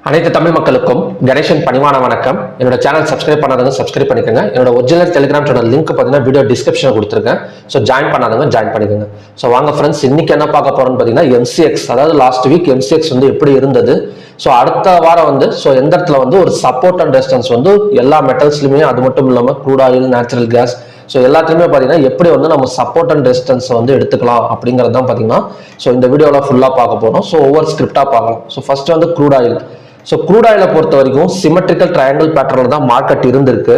அனைத்து தமிழ் மக்களுக்கும் கணேசன் பணிவான வணக்கம். என்னோட சேனல் சப்ஸ்கிரைப் பண்ணாதவங்க சப்ஸ்கிரைப் பண்ணிக்கோங்க. என்னோட ஒரிஜினல் டெலிகிராம் சேனல் லிங்க் பார்த்தீங்கன்னா வீடியோ டிஸ்கிரிப்ஷனில் கொடுத்துருக்கேன். ஸோ ஜாயின் பண்ணாதவங்க ஜாயின் பண்ணிக்கோங்க. ஸோ வாங்க ஃப்ரெண்ட்ஸ், இன்னைக்கு என்ன பார்க்க போறோம்னு பார்த்தீங்கன்னா எம்சிஎக்ஸ், அதாவது லாஸ்ட் வீக் எம்சிஎக்ஸ் வந்து எப்படி இருந்தது, ஸோ அடுத்த வாரம் வந்து ஸோ எந்த இடத்துல வந்து ஒரு சப்போர்ட் அண்ட் ரெசிஸ்டன்ஸ் வந்து எல்லா மெட்டல்ஸ்லையுமே, அது மட்டும் இல்லாமல் crude oil, natural gas, so எல்லாத்துலேயுமே பார்த்தீங்கன்னா எப்படி வந்து நம்ம சப்போர்ட் அண்ட் ரெசிஸ்டன்ஸை வந்து எடுத்துக்கலாம் அப்படிங்கிறது தான் பார்த்தீங்கன்னா ஸோ இந்த வீடியோவில் ஃபுல்லாக பார்க்க போகிறோம். ஸோ ஒவ்வொரு ஸ்கிரிப்டாக பார்க்கலாம். ஸோ ஃபர்ஸ்ட் வந்து க்ரூட் ஆயில். ஸோ க்ரூட் ஆயிலை பொறுத்த வரைக்கும் சிமெட்ரிக்கல் ட்ரையாங்கிள் பேட்டர்ல தான் மார்க்கெட் இருந்திருக்கு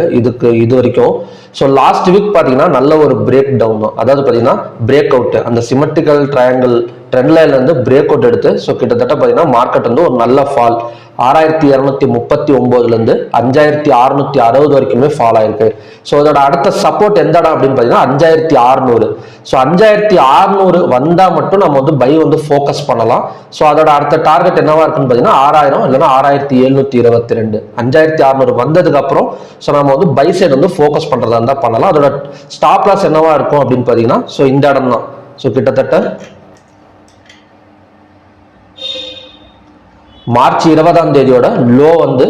இது வரைக்கும். ஸோ லாஸ்ட் வீக் பார்த்தீங்கன்னா நல்ல ஒரு பிரேக் டவுன் தான், அதாவது பார்த்தீங்கன்னா பிரேக் அவுட், அந்த சிமெட்ரிக்கல் ட்ரையாங்கிள் ட்ரெண்ட் லைன்ல இருந்து பிரேக் அவுட் எடுத்து ஸோ கிட்டத்தட்ட பார்த்தீங்கன்னா மார்க்கெட் வந்து ஒரு நல்ல ஃபால் 6239 இருந்து 5660 வரைக்குமே ஃபால் ஆயிருக்கு. ஸோ அதோட அடுத்த சப்போர்ட் எந்த இடம் அப்படின்னு பார்த்தீங்கன்னா 5600. ஸோ 5600 வந்தால் மட்டும் நம்ம வந்து பை வந்து ஃபோக்கஸ் பண்ணலாம். ஸோ அதோட அடுத்த டார்கெட் என்னவா இருக்குன்னு பார்த்தீங்கன்னா 6000 இல்லைன்னா 6722. 5600 வந்ததுக்கு அப்புறம் ஸோ நம்ம வந்து பை சைடு வந்து ஃபோக்கஸ் பண்றதா இருந்தால் பண்ணலாம். அதோட ஸ்டாப் லாஸ் என்னவா இருக்கும் அப்படின்னு பார்த்தீங்கன்னா ஸோ இந்த இடம் தான். ஸோ கிட்டத்தட்ட மார்ச் 20ஆம் தேதியோட லோ வந்து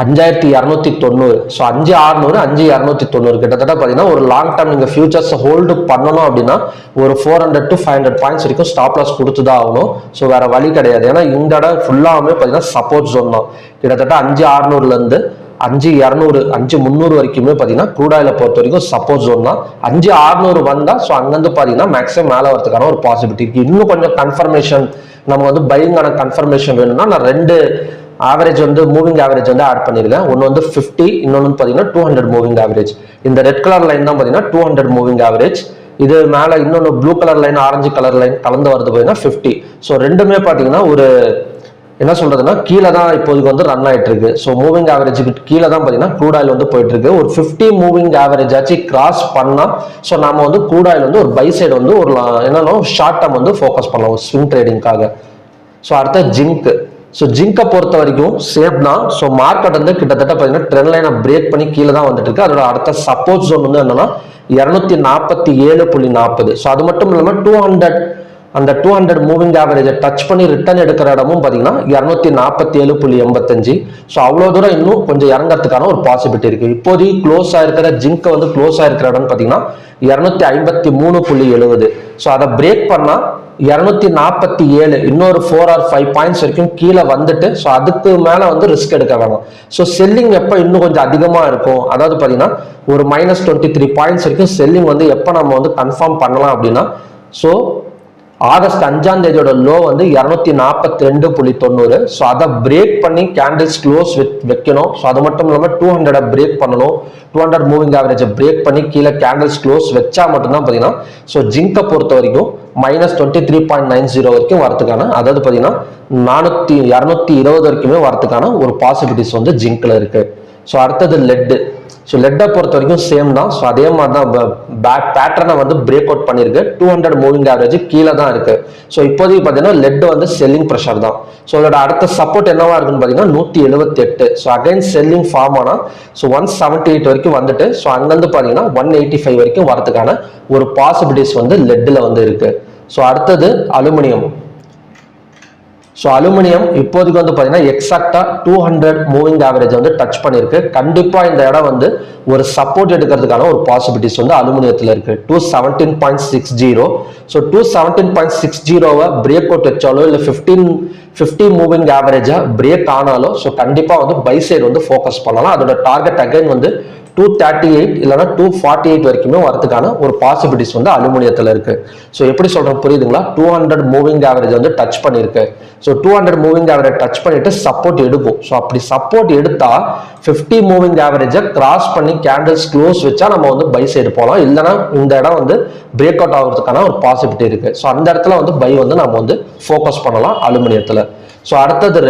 5290. ஸோ 5600 5290 கிட்டத்தட்ட பார்த்தீங்கன்னா ஒரு லாங் டர்ம் நீங்கள் ஃபியூச்சர்ஸ் ஹோல்டு பண்ணணும் அப்படின்னா ஒரு 400 to 500 பாயிண்ட்ஸ் வரைக்கும் ஸ்டாப் லாஸ் கொடுத்து தான் ஆகணும். ஸோ வேற வழி கிடையாது. ஏன்னா இந்த இடம் ஃபுல்லாகவே பார்த்தீங்கன்னா சப்போர்ட் ஜோன் தான். கிட்டத்தட்ட 5600 5200 5300 வரைக்குமே பார்த்தீங்கன்னா க்ரூட் ஆயிலை பொறுத்த வரைக்கும் சப்போர்ட் ஜோன் தான். 5600 வந்தா ஸோ அங்கேருந்து பார்த்தீங்கன்னா மேக்ஸிமம் மேலே வரதுக்கான ஒரு பாசிபிலிட்டி இருக்கு. இன்னும் கொஞ்சம் கன்ஃபர்மேஷன், நம்ம வந்து பையிங்கான கன்ஃபர்மேஷன் வேணும்னா நான் ரெண்டு ஆவரேஜ் வந்து மூவிங் ஆவரேஜ் வந்து ஆட் பண்ணிருக்கேன். ஒன்று வந்து 50, இன்னொன்று பார்த்தீங்கன்னா 200 மூவிங் ஆவரேஜ். இந்த ரெட் கலர் லைன் தான் பார்த்தீங்கன்னா 200 மூவிங் ஆவரேஜ். இது மேலே இன்னொன்று blue colour line, orange colour line கலந்து வருது பார்த்தீங்கன்னா 50. ஸோ ரெண்டுமே பார்த்தீங்கன்னா ஒரு என்ன சொல்றதுன்னா கீழே தான் இப்போதைக்கு வந்து ரன் ஆயிட்டு இருக்கு. ஸோ மூவிங் ஆவரேஜுக்கு கீழே தான் பார்த்தீங்கன்னா க்ரூட் ஆயில் வந்து போயிட்டு இருக்கு. ஒரு 50 மூவிங் ஆவரேஜ் ஆச்சு கிராஸ் பண்ணா ஸோ நம்ம வந்து க்ரூட் ஆயில் வந்து ஒரு பை சைடு வந்து ஒரு என்னன்னா ஷார்ட் டர்ம் வந்து ஃபோக்கஸ் பண்ணலாம் ஒரு ஸ்விங் ட்ரேடிங்காக. ஸோ அடுத்த ஜிங்க். ஸோ ஜிங்கை பொறுத்த வரைக்கும் சேம் தான். ஸோ மார்க்கெட் வந்து கிட்டத்தட்ட பார்த்தீங்கன்னா ட்ரெண்ட் லைனை பிரேக் பண்ணி கீழே தான் வந்துட்டு இருக்கு. அதோட அடுத்த சப்போர்ட் ஜோன் வந்து என்னன்னா 247.40. ஸோ அது மட்டும் இல்லாமல் 200 மூவிங் ஆவரேஜை டச் பண்ணி ரிட்டர்ன் எடுக்கிற இடமும் பார்த்தீங்கன்னா 247.85. ஸோ அவ்வளோ தூரம் இன்னும் கொஞ்சம் இறங்கிறதுக்கான ஒரு பாசிபிலிட்டி இருக்கு. இப்போதைக்கு க்ளோஸ் ஆயிருக்கிற ஜிங்க் வந்து க்ளோஸ் ஆயிருக்கிற இடம் பார்த்தீங்கன்னா 253.70. ஸோ அதை பிரேக் பண்ணா 247 இன்னொரு 4 or 5 பாயிண்ட்ஸ் வரைக்கும் கீழே வந்துட்டு ஸோ அதுக்கு மேலே வந்து ரிஸ்க் எடுக்க வேணும். ஸோ செல்லிங் எப்போ இன்னும் கொஞ்சம் அதிகமாக இருக்கும், அதாவது பார்த்தீங்கன்னா ஒரு -23 பாயிண்ட்ஸ் வரைக்கும் செல்லிங் வந்து எப்போ நம்ம வந்து கன்ஃபார்ம் பண்ணலாம் அப்படின்னா ஸோ ஆகஸ்ட் 5ஆம் தேதியோட லோ வந்து 242.90. ஸோ அதை பிரேக் பண்ணி கேண்டில்ஸ் க்ளோஸ் வைக்கணும். ஸோ அது மட்டும் இல்லாமல் 200 பிரேக் பண்ணணும். 200 மூவிங் ஆவரேஜை பிரேக் பண்ணி கீழே கேண்டில்ஸ் க்ளோஸ் வச்சா மட்டும்தான் பார்த்தீங்கன்னா ஸோ ஜிங்கை பொறுத்த வரைக்கும் -23.90 வரைக்கும் வரதுக்கான, அதாவது பார்த்தீங்கன்னா 220 வரைக்குமே வரதுக்கான ஒரு பாசிபிலிட்டிஸ் வந்து ஜிங்க்ல இருக்கு. ஸோ அடுத்தது லெட்டு. ஸோ லெட்டை பொறுத்த வரைக்கும் சேம் தான். ஸோ அதே மாதிரி தான் பேட்டர்னை வந்து பிரேக் அவுட் பண்ணிருக்கு. 200 மூவிங் ஆவரேஜ் கீழே தான் இருக்கு. ஸோ இப்போதைக்கு பார்த்தீங்கன்னா லெட் வந்து செல்லிங் ப்ரெஷர் தான். ஸோ அதோட அடுத்த சப்போர்ட் என்னவா இருக்குன்னு பார்த்தீங்கன்னா 178. ஸோ அகைன் செல்லிங் ஃபார்ம் ஆனால் ஸோ 178 வரைக்கும் வந்துட்டு ஸோ அங்கேருந்து பார்த்தீங்கன்னா 185 வரைக்கும் வரதுக்கான ஒரு பாசிபிலிட்டிஸ் வந்து லெட்டில் வந்து இருக்கு. ஸோ அடுத்தது அலுமினியம். ஸோ அலுமினியம் இப்போதைக்கு வந்து பார்த்தீங்கன்னா எக்ஸாக்டா 200 மூவிங் ஆவரேஜ் வந்து டச் பண்ணியிருக்கு. கண்டிப்பாக இந்த இடம் வந்து ஒரு சப்போர்ட் எடுக்கிறதுக்கான ஒரு பாசிபிலிட்டிஸ் வந்து அலுமினியத்தில் இருக்கு. 217.60. ஸோ 217.60 பிரேக் அவுட் வச்சாலோ இல்லை 50 மூவிங் ஆவரேஜா பிரேக் ஆனாலும் ஸோ கண்டிப்பாக வந்து பை சைடு வந்து ஃபோக்கஸ் பண்ணலாம். அதோட டார்கெட் அகைன் வந்து 238 இல்லைன்னா 248 வரைக்குமே வரதுக்கான ஒரு பாசிபிலிட்டிஸ் வந்து அலுமினியத்தில் இருக்கு. ஸோ எப்படி சொல்றேன் புரியுதுங்களா? 200 மூவிங் ஆவரேஜ் வந்து டச் பண்ணியிருக்கு. ஸோ 200 மூவிங் ஆவரேஜ் டச் பண்ணிட்டு சப்போர்ட் எடுக்கும். ஸோ அப்படி சப்போர்ட் எடுத்தா 50 மூவிங் ஆவரேஜை கிராஸ் பண்ணி கேண்டில்ஸ் க்ளோஸ் வச்சா நம்ம வந்து பை சைடு போகலாம். இல்லைன்னா இந்த இடம் வந்து பிரேக் அவுட் ஆகிறதுக்கான ஒரு பாசிபிலிட்டி இருக்கு. ஸோ அந்த இடத்துல வந்து பை வந்து நம்ம வந்து ஃபோக்கஸ் பண்ணலாம் அலுமினியத்தில். ஸோ அடுத்த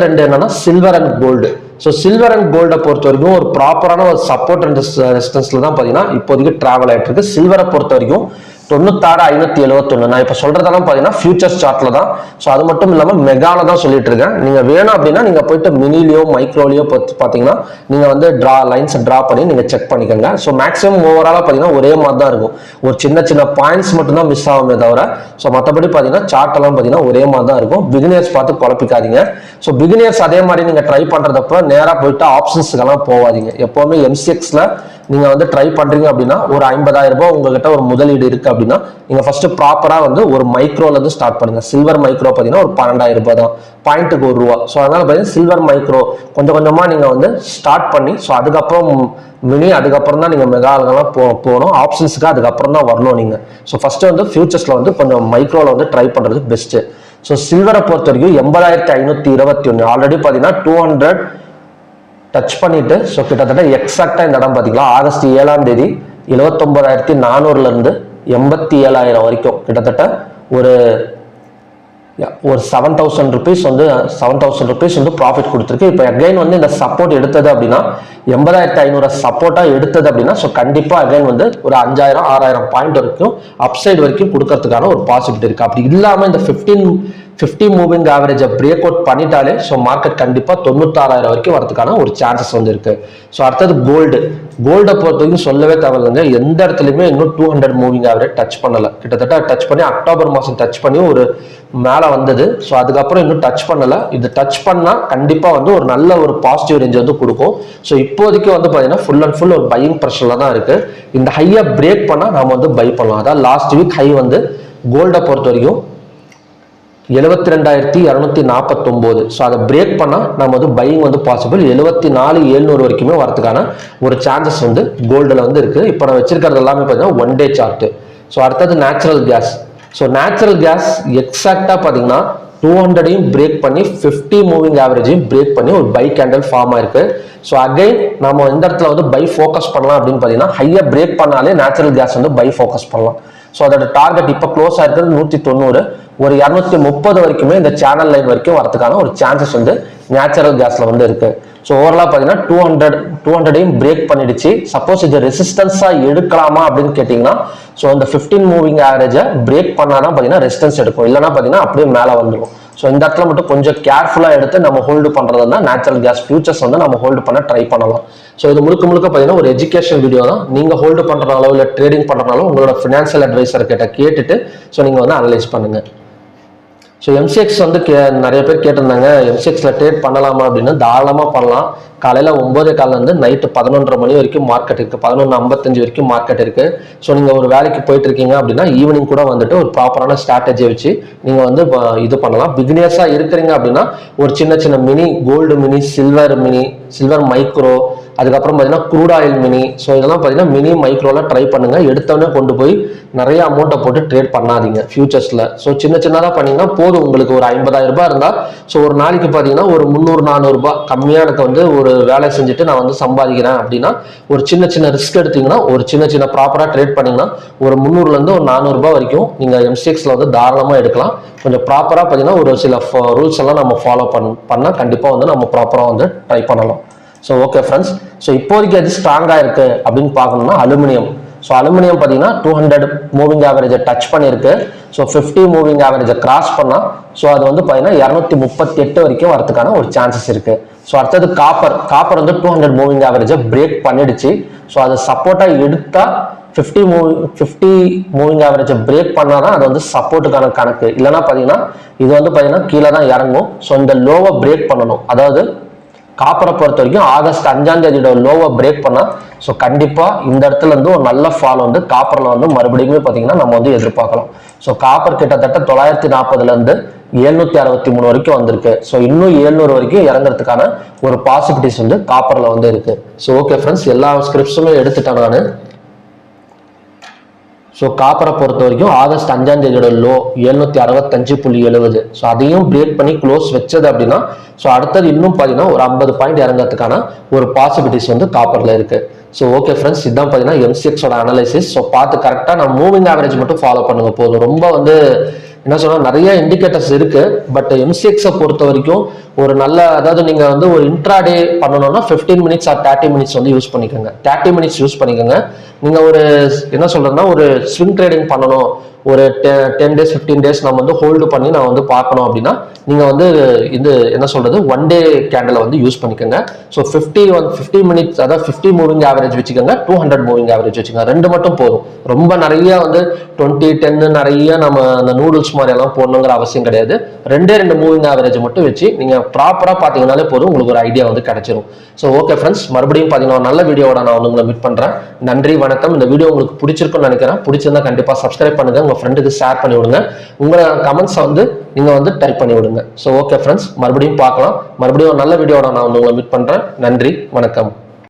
ரெண்டு என்னன்னா silver and gold. So silver and கோல்டை பொறுத்த வரைக்கும் ஒரு ப்ராப்பரான ஒரு சப்போர்ட் அண்ட் ரெசிஸ்டன்ஸ்ல தான் பார்த்தீங்கன்னா இப்போதைக்கு டிராவல் ஆகிட்டு இருக்கு. சில்வரை பொறுத்த வரைக்கும் 96,571. நான் இப்போ சொல்றதெல்லாம் பார்த்தீங்கன்னா ஃபியூச்சர்ஸ் சார்ட்ல தான். ஸோ அது மட்டும் இல்லாமல் மெகால தான் சொல்லிட்டு இருக்கேன். நீங்க வேணும் அப்படின்னா நீங்க போயிட்டு மினிலியோ மைக்ரோலியோ பார்த்தீங்கன்னா நீங்க வந்து லைன்ஸ் டிரா பண்ணி நீங்க செக் பண்ணிக்கோங்க. ஸோ மேக்ஸிமம் ஓவராலாக பார்த்தீங்கன்னா ஒரே மாதிரி தான் இருக்கும். ஒரு சின்ன சின்ன பாயிண்ட்ஸ் மட்டும் தான் மிஸ் ஆகுமே தவிர ஸோ மற்றபடி பார்த்தீங்கன்னா சார்ட் எல்லாம் பார்த்தீங்கன்னா ஒரே மாதிரி தான் இருக்கும். பிகினியர்ஸ் பார்த்து குழப்பிக்காதீங்க. ஸோ பிகினியர்ஸ் அதே மாதிரி நீங்க ட்ரை பண்றதப்ப நேராக போயிட்டு ஆப்ஷன்ஸ்க்கெல்லாம் போகாதீங்க. எப்பவுமே MCXல நீங்க வந்து ட்ரை பண்றீங்க அப்படின்னா ஒரு 50,000 ரூபாய் உங்ககிட்ட ஒரு முதலீடு இருக்கு அப்படின்னா நீங்க ஃபர்ஸ்ட் ப்ராப்பரா வந்து ஒரு மைக்ரோல இருந்து ஸ்டார்ட் பண்ணுங்க. சில்வர் மைக்ரோ பாத்தீங்கன்னா ஒரு 12,000 ரூபாய் தான், பாயிண்ட்டுக்கு ₹1. ஸோ அதனால பாத்தீங்கன்னா சில்வர் மைக்ரோ கொஞ்சம் கொஞ்சமா நீங்க வந்து ஸ்டார்ட் பண்ணி ஸோ அதுக்கப்புறம் மினி, அதுக்கப்புறம் தான் நீங்க மெகாலாம் போகணும். ஆப்ஷன்ஸுக்கு அதுக்கப்புறம் தான் வரணும் நீங்க. ஸோ ஃபர்ஸ்ட் வந்து ஃபியூச்சர்ஸ்ல வந்து கொஞ்சம் மைக்ரோல வந்து ட்ரை பண்றது பெஸ்ட். ஸோ சில்வரை பொறுத்த வரைக்கும் 80,521 ஆல்ரெடி பாத்தீங்கன்னா 200 டச் பண்ணிட்டு ஸோ கிட்டத்தட்ட எக்ஸாக்டா இந்த இடம் பார்த்தீங்களா ஆகஸ்ட் 7ஆம் தேதி 79,400 இருந்து 87,000 வரைக்கும் கிட்டத்தட்ட ஒரு 7,000 ருபீஸ் வந்து 7,000 ருபீஸ் வந்து ப்ராஃபிட் கொடுத்துருக்கு. இப்போ அகைன் வந்து இந்த சப்போர்ட் எடுத்தது அப்படின்னா 80,500 சப்போர்ட்டா எடுத்தது அப்படின்னா ஸோ கண்டிப்பா அகைன் வந்து ஒரு 5,000 6,000 பாயிண்ட் வரைக்கும் அப்சைட் வரைக்கும் கொடுக்கறதுக்கான ஒரு பாசிபிலிட்டி இருக்கு. அப்படி இல்லாம இந்த 50 மூவிங் ஆவரேஜை பிரேக் அவுட் பண்ணிட்டாலே ஸோ மார்க்கெட் கண்டிப்பா 96,000 வரைக்கும் வரதுக்கான ஒரு சான்சஸ் வந்து இருக்கு. ஸோ அடுத்தது கோல்டை பொறுத்த வரைக்கும் சொல்லவே தேவையில்லைங்க. எந்த இடத்துலையுமே இன்னும் 200 மூவிங் ஆவரேஜ் டச் பண்ணல. கிட்டத்தட்ட டச் பண்ணி அக்டோபர் மாதம் டச் பண்ணி ஒரு மேலே வந்தது. ஸோ அதுக்கப்புறம் இன்னும் டச் பண்ணல. இது டச் பண்ணா கண்டிப்பா வந்து ஒரு நல்ல ஒரு பாசிட்டிவ் ரேஞ்ச் வந்து கொடுக்கும். ஸோ இப்போதைக்கு வந்து பார்த்தீங்கன்னா ஃபுல் அண்ட் ஃபுல் ஒரு பையிங் ப்ரெஷர்ல தான் இருக்கு. இந்த ஹையை பிரேக் பண்ணா நாம வந்து பை பண்ணலாம். அதாவது லாஸ்ட் வீக் ஹை வந்து கோல்டை பொறுத்த வரைக்கும் 72,249. ஸோ அதை பிரேக் பண்ணா நம்ம வந்து பையிங் வந்து பாசிபிள். 74,700 வரைக்குமே வரதுக்கான ஒரு சான்சஸ் வந்து கோல்டில் வந்து இருக்கு. இப்போ நான் வச்சிருக்கிறது எல்லாமே பார்த்தீங்கன்னா 1 டே சார்ட். ஸோ அடுத்தது natural gas. So natural gas எக்ஸாக்டா பார்த்தீங்கன்னா 200ஐயும் பிரேக் பண்ணி 50 மூவிங் ஆவரேஜையும் பிரேக் பண்ணி ஒரு பை கேண்டல் ஃபார்ம் ஆயிருக்கு. ஸோ அகைன் நம்ம இந்த இடத்துல வந்து பை ஃபோக்கஸ் பண்ணலாம் அப்படின்னு பார்த்தீங்கன்னா ஹையை பிரேக் பண்ணாலே நேச்சுரல் கேஸ் வந்து பை ஃபோக்கஸ் பண்ணலாம். ஸோ அதோட டார்கெட் இப்போ க்ளோஸ் ஆயிருக்கிறது 190. ஒரு 230 வரைக்குமே இந்த சேனல் லைன் வரைக்கும் வரதுக்கான ஒரு சான்சஸ் வந்து நேச்சுரல் கேஸ்ல வந்து இருக்கு. ஸோ ஓவரலா பார்த்தீங்கன்னா 200ஐயும் பிரேக் பண்ணிடுச்சு. சப்போஸ் இது ரெசிஸ்டன்ஸா எடுக்கலாமா அப்படின்னு கேட்டீங்கன்னா ஸோ இந்த 15 மூவிங் ஆவரேஜை பிரேக் பண்ணாதான் பார்த்தீங்கன்னா ரெசிஸ்டன்ஸ் எடுக்கும். இல்லைன்னா பார்த்தீங்கன்னா அப்படியே மேலே வந்துடும். ஸோ இந்த இடத்துல மட்டும் கொஞ்சம் கேர்ஃபுல்லா எடுத்து நம்ம ஹோல்டு பண்றதுனா நேச்சுரல் கேஸ் ஃபியூச்சர்ஸ் வந்து நம்ம ஹோல்டு பண்ண ட்ரை பண்ணலாம். ஸோ இது முழுக்க பார்த்தீங்கன்னா ஒரு எஜுகேஷன் வீடியோ தான். நீங்க ஹோல்டு பண்றனாலோ இல்லை ட்ரேடிங் பண்றனாலோ உங்களோட ஃபினான்ஷியல் அட்வைசர் கிட்ட கேட்டுட்டு ஸோ நீங்க வந்து அனலைஸ் பண்ணுங்க. ஸோ MCX வந்து நிறைய பேர் கேட்டிருந்தாங்க MCXல ட்ரேட் பண்ணலாமா அப்படின்னு. தாராளமாக பண்ணலாம். காலையில் 9:15 நைட்டு 11:30 மணி வரைக்கும் மார்க்கெட் இருக்கு. 11:55 வரைக்கும் மார்க்கெட் இருக்கு. ஸோ நீங்க ஒரு வேலைக்கு போயிட்டு இருக்கீங்க அப்படின்னா ஈவினிங் கூட வந்துட்டு ஒரு ப்ராப்பரான ஸ்ட்ராட்டஜியை வச்சு நீங்க வந்து இது பண்ணலாம். பிகினியர்ஸா இருக்கிறீங்க அப்படின்னா ஒரு சின்ன சின்ன mini gold mini, silver micro, அதுக்கப்புறம் பார்த்தீங்கன்னா க்ரூட் ஆயில் மினி. ஸோ இதெல்லாம் பார்த்தீங்கன்னா மினி மைக்ரோல ட்ரை பண்ணுங்க. எடுத்தவொடனே கொண்டு போய் நிறைய அமௌண்ட்டை போட்டு ட்ரேட் பண்ணாதீங்க ஃபியூச்சர்ஸ்ல. ஸோ சின்னதாக பண்ணீங்கன்னா போதும். உங்களுக்கு ஒரு 50,000 ரூபாய் இருந்தா ஸோ ஒரு நாளைக்கு பார்த்தீங்கன்னா ஒரு 300-400 ரூபாய் கம்மியா எனக்கு வந்து ஒரு வேலை செஞ்சுட்டு நான் வந்து சம்பாதிக்கிறேன் அப்படின்னா ஒரு சின்ன ரிஸ்க் எடுத்தீங்கன்னா ஒரு சின்ன ப்ராப்பரா ட்ரேட் பண்ணீங்கன்னா ஒரு 300 இருந்து ஒரு 400 ரூபாய் வரைக்கும் நீங்க MCXல வந்து தாராளமா எடுக்கலாம். கொஞ்சம் ப்ராப்பரா பார்த்தீங்கன்னா ஒரு சில ரூல்ஸ் எல்லாம் நம்ம ஃபாலோ பண்ணா கண்டிப்பா வந்து நம்ம ப்ராப்பரா வந்து ட்ரை பண்ணலாம். So okay friends. ஸோ இப்போதைக்கு அது ஸ்ட்ராங்காக இருக்கு அப்படின்னு பார்க்கணும்னா அலுமினியம். ஸோ அலுமினியம் பார்த்தீங்கன்னா 200 மூவிங் ஆவரேஜை டச் பண்ணியிருக்கு. ஸோ 50 மூவிங் ஆவரேஜை கிராஸ் பண்ணா ஸோ அது வந்து பார்த்தீங்கன்னா 238 வரைக்கும் வரதுக்கான ஒரு சான்சஸ் இருக்கு. ஸோ அடுத்தது காப்பர் வந்து 200 மூவிங் ஆவரேஜை பிரேக் பண்ணிடுச்சு. ஸோ அது சப்போர்ட்டா எடுத்தா 50 மூவிங் ஆவரேஜை பிரேக் பண்ணாதான் அது வந்து சப்போர்ட்டுக்கான கணக்கு. இல்லைன்னா பார்த்தீங்கன்னா இது வந்து பார்த்தீங்கன்னா கீழே தான் இறங்கும். ஸோ இந்த லோவை பிரேக் பண்ணணும். அதாவது காப்பரை பொறுத்த வரைக்கும் ஆகஸ்ட் 5ஆம் தேதியோட லோவை பிரேக் பண்ணா ஸோ கண்டிப்பா இந்த இடத்துல இருந்து ஒரு நல்ல ஃபால் வந்து காப்பர்ல வந்து மறுபடியும் பார்த்தீங்கன்னா நம்ம வந்து எதிர்பார்க்கலாம். ஸோ காப்பர் கிட்டத்தட்ட 940 இருந்து 763 வரைக்கும் வந்திருக்கு. ஸோ இன்னும் 700 வரைக்கும் இறங்குறதுக்கான ஒரு பாசிபிலிட்டிஸ் வந்து காப்பர்ல வந்து இருக்கு. ஸோ ஓகே ஃப்ரெண்ட்ஸ், எல்லா ஸ்கிரிப்ட்ஸுமே எடுத்துட்டேன் நான். ஸோ காப்பரை பொறுத்த வரைக்கும் ஆகஸ்ட் 5ஆம் தேதியோட லோ 765.70. ஸோ அதையும் பிரேக் பண்ணி க்ளோஸ் வச்சது அப்படின்னா ஸோ அடுத்தது இன்னும் பார்த்தீங்கன்னா ஒரு 50 பாயிண்ட் இறங்கிறதுக்கான ஒரு பாசிபிலிட்டிஸ் வந்து காப்பர்ல இருக்கு. ஸோ ஓகே ஃப்ரெண்ட்ஸ், இதுதான் பார்த்தீங்கன்னா MCXோட அனலைசிஸ். ஸோ பார்த்து கரெக்டாக நான் மூவிங் ஆவரேஜ் மட்டும் ஃபாலோ பண்ணுங்க போதும். ரொம்ப வந்து என்ன சொல்ற நிறைய இண்டிகேட்டர்ஸ் இருக்கு. பட் எம்சிஎக்ஸை பொறுத்த வரைக்கும் ஒரு நல்ல, அதாவது நீங்க வந்து ஒரு இன்ட்ராடே பண்ணணும்னா 15 மினிட்ஸ் ஆர் 30 மினிட்ஸ் வந்து யூஸ் பண்ணிக்கோங்க. 30 மினிட்ஸ் யூஸ் பண்ணிக்கோங்க. நீங்க ஒரு என்ன சொல்றதுன்னா ஒரு ஸ்விங் ட்ரேடிங் பண்ணணும், ஒரு 10 டேஸ் 15 டேஸ் நம்ம வந்து ஹோல்டு பண்ணி நான் வந்து பார்க்கணும் அப்படின்னா நீங்க வந்து இது என்ன சொல்றது ஒன் டே கேண்டில் வந்து யூஸ் பண்ணிக்கோங்க. ஸோ 50 மினிட்ஸ், அதாவது 50 மூவிங் ஆவரேஜ் வச்சுக்கோங்க, 200 மூவிங் ஆவரேஜ் வச்சுக்கோங்க. ரெண்டு மட்டும் போதும். ரொம்ப நிறைய வந்து 20 10 நிறைய நம்ம அந்த நூடுல்ஸ் மாதிரி எல்லாம் போடணுங்கிற அவசியம் கிடையாது. ரெண்டு மூவிங் ஆவரேஜ் மட்டும் வச்சு நீங்க ப்ராப்பரா பாத்தீங்கன்னாலே போதும், உங்களுக்கு ஒரு ஐடியா வந்து கிடைச்சிரும். ஸோ ஓகே ஃப்ரெண்ட்ஸ், மறுபடியும் பாத்தீங்கன்னா நல்ல வீடியோட நான் வந்து உங்களை மீட் பண்றேன். நன்றி, வணக்கம். இந்த வீடியோ உங்களுக்கு பிடிச்சிருக்கும்னு நினைக்கிறேன். பிடிச்சிருந்தா கண்டிப்பா சப்ஸ்கிரைப் பண்ணுங்க, உங்க ஃப்ரெண்டுக்கு ஷேர் பண்ணி விடுங்க, உங்க கமெண்ட்ஸ் வந்து நீங்க வந்து டைப் பண்ணி விடுங்க. ஸோ ஓகே ஃப்ரெண்ட்ஸ், மறுபடியும் பார்க்கலாம். மறுபடியும் ஒரு நல்ல வீடியோட நான் வந்து உங்களை மீட் பண்றேன். நன்றி, வணக்கம்.